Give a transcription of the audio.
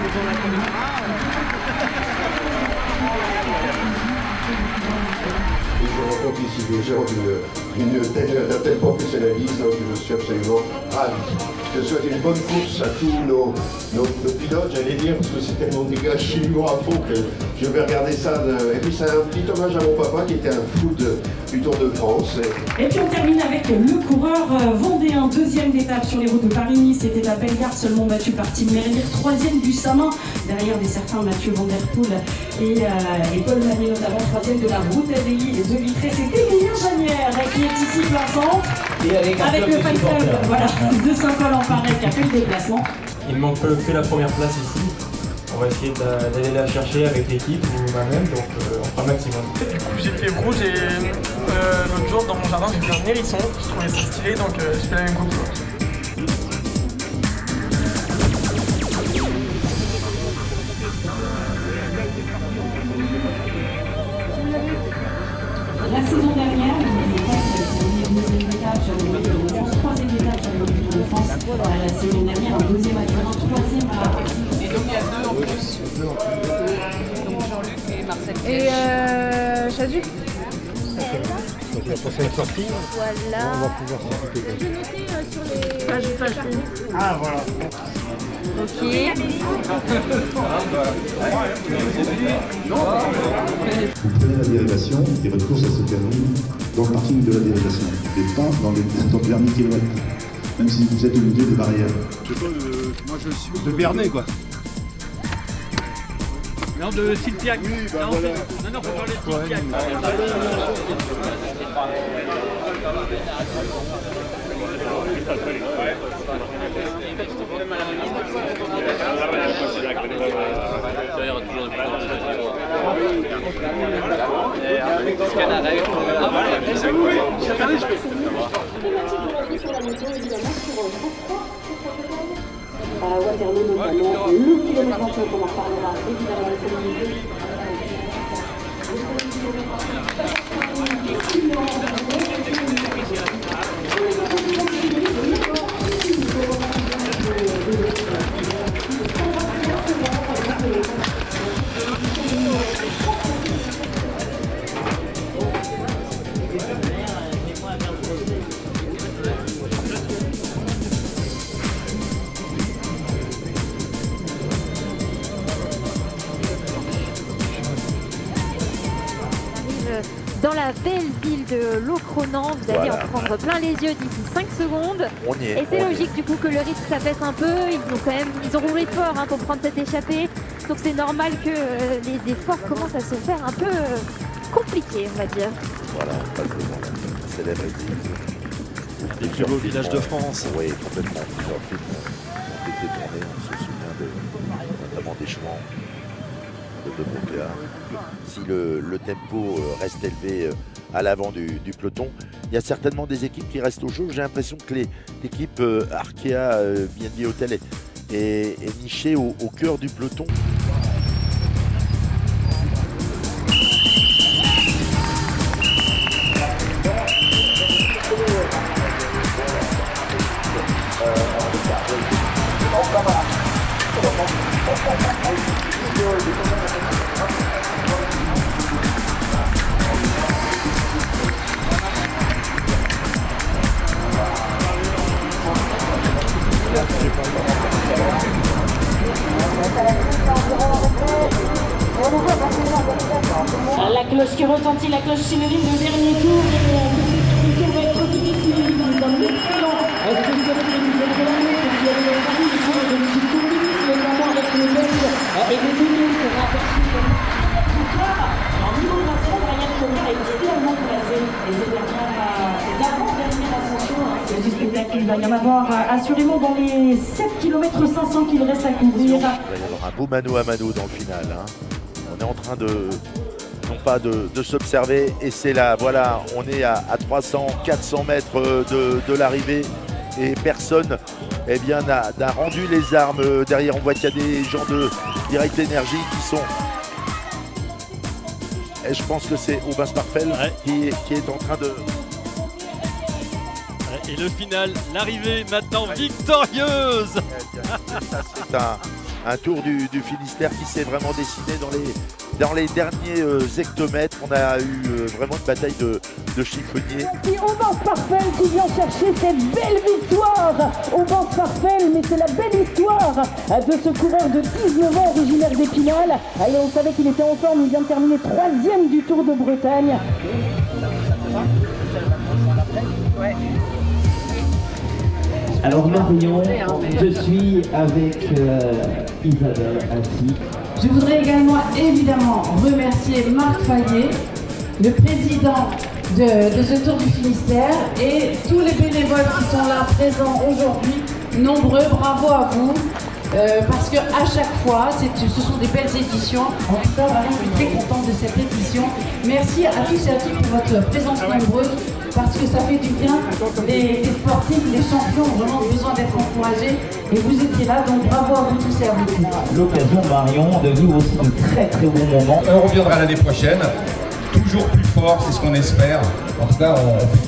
Et je rencontre ici des gens d'un tel professionnalisme, donc je suis absolument ravi. Je souhaite une bonne course à tous nos pilotes, j'allais dire, parce que c'est tellement des gars chimiques à fond que je vais regarder ça. Et puis c'est un petit hommage à mon papa qui était un fou du Tour de France. Et puis on termine avec le coureur vendéen, deuxième d'étape sur les routes de Paris-Nice. C'était à Bellegarde, seulement battu par Tim Merlier, troisième du Samin, derrière des certains Mathieu Van Der Poel et Paul Manet, notamment troisième de la route ADI, les deux vitrés. C'était Emilien Janière qui est ici plein centre. Et avec le fan club voilà, de Saint-Paul-en-Paray qui a fait le déplacement. Il me manque que la première place ici. On va essayer d'aller la chercher avec l'équipe ou moi-même, donc on fera le maximum. Du coup j'ai fait rouge et l'autre jour dans mon jardin j'ai vu un hérisson, je trouvais ça stylé donc je fais la même coupe. La saison dernière, deuxième étape sur le Tour de France, troisième étape sur le Tour de France. La saison dernière, un deuxième adjoint, troisième à... Et donc il y a deux en plus. Donc Jean-Luc et Marcel. Et Chadu. Donc la prochaine sortie, Voilà. on va pouvoir s'occuper. J'ai noté sur les... Ah voilà. Ok. Vous prenez la dérivation et votre course elle se termine dans le parking de la dérivation et pas dans le dernier kilomètre, même si vous êtes au milieu des barrières. Je sais pas, moi je suis de Bernay quoi. Non, de Siltiac. Oui, bah non, voilà. Non, faut parler de Siltiac. À Waterloo notamment, le kilomètre 29, on en reparlera évidemment de celui dans la belle ville de Locronan, vous allez en prendre plein les yeux d'ici 5 secondes. On y est. Et c'est logique du coup que le rythme s'apaise un peu. Ils ont roulé fort pour prendre cette échappée. Donc c'est normal que les efforts commencent à se faire un peu compliqués, on va dire. Voilà, on passe devant la célèbre église. Les plus beaux villages de France. Oui, complètement. Plusieurs films ont été tournés. On se souvient notamment des Chouans, de Beauclerc. Si le tempo reste élevé à l'avant du peloton, il y a certainement des équipes qui restent au jeu. J'ai l'impression que l'équipe Arkea BNB Hotel est nichée au cœur du peloton. La cloche qui retentit, la cloche synonyme de dernier tour. Le tour va être difficile, dans l'excellent spécialiste du Nouvelle de l'année, qui a eu un service de notamment avec le test et le doublé qui sera aperçu comme en niveau classement, Brian Connor est idéalement placé et c'est l'avant-dernière ascension du spectacle. Il va y en avoir assurément dans les 7 km 500 qu'il reste à couvrir. Il va y avoir un beau mano à mano dans le final. On est en train non pas de s'observer, et c'est là, voilà, on est à 300-400 mètres de l'arrivée et personne n'a rendu les armes. Derrière, on voit qu'il y a des gens de Direct Energy qui sont... Et je pense que c'est Aubin Sparfel qui est en train de... Et le final, l'arrivée maintenant victorieuse. Un tour du Finistère qui s'est vraiment dessiné dans les derniers hectomètres. On a eu vraiment une bataille de chiffonniers. Merci Aubance Parfel qui vient chercher cette belle victoire. Aubance Parfel, mais c'est la belle histoire de ce coureur de 19 ans originaire d'Épinal. Et on savait qu'il était en forme, il vient de terminer 3e du Tour de Bretagne. Alors Marion, je suis avec Isabelle ainsi. Je voudrais également évidemment remercier Marc Fayet, le président de ce Tour du Finistère, et tous les bénévoles qui sont là présents aujourd'hui, nombreux, bravo à vous. Parce qu'à chaque fois, ce sont des belles éditions. En tout cas, vraiment, je suis très contente de cette édition. Merci à tous et à toutes pour votre présence nombreuse, parce que ça fait du bien. Les sportifs, les champions ont vraiment besoin d'être encouragés. Et vous étiez là, donc bravo à vous tous et à vous tous. L'occasion, Marion, de vivre aussi de très très bons moments. On reviendra l'année prochaine, toujours plus fort, c'est ce qu'on espère. En tout cas, on